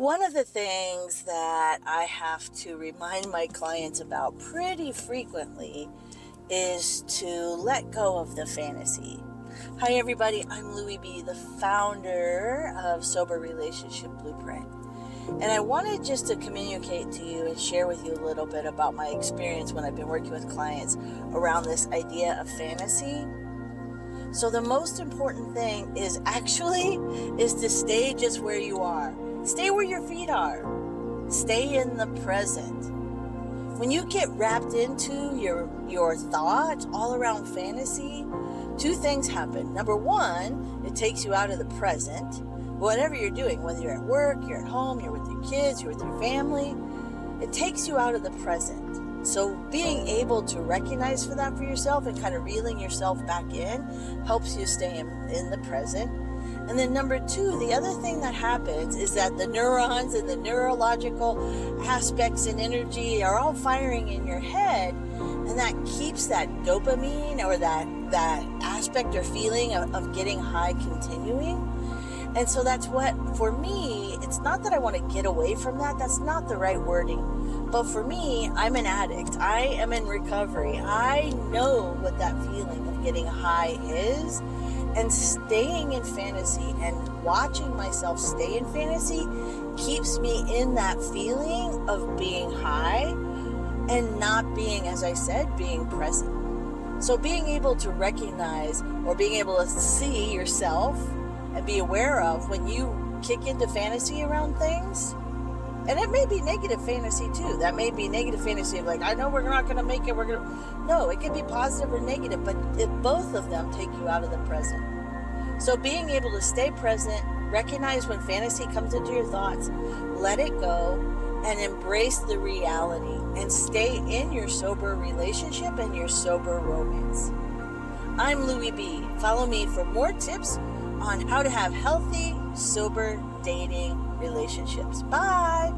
One of the things that I have to remind my clients about pretty frequently is to let go of the fantasy. Hi, everybody. I'm Louie B., the founder of Sober Relationship Blueprint. And I wanted just to communicate to you and share with you a little bit about my experience when I've been working with clients around this idea of fantasy. So the most important thing is to stay just where you are. Stay where your feet are. Stay in the present. When you get wrapped into your thoughts all around fantasy, two things happen. Number one, it takes you out of the present. Whatever you're doing, whether you're at work, you're at home, you're with your kids, you're with your family, it takes you out of the present. So being able to recognize for that for yourself and kind of reeling yourself back in helps you stay in the present. And then number two, the other thing that happens is that the neurons and the neurological aspects and energy are all firing in your head, and that keeps that dopamine or that aspect or feeling of getting high continuing. And so that's what, for me, it's not that I want to get away from that. That's not the right wording. But for me, I'm an addict. I am in recovery. I know what that feeling of getting high is. And staying in fantasy and watching myself stay in fantasy keeps me in that feeling of being high and not being, as I said, being present. So being able to recognize or being able to see yourself and be aware of when you kick into fantasy around things. And it may be negative fantasy too. That may be negative fantasy of like, I know we're not going to make it. No, it can be positive or negative, but both of them take you out of the present. So being able to stay present, recognize when fantasy comes into your thoughts, let it go, and embrace the reality and stay in your sober relationship and your sober romance. I'm Louie B. Follow me for more tips on how to have healthy, sober dating relationships. Bye.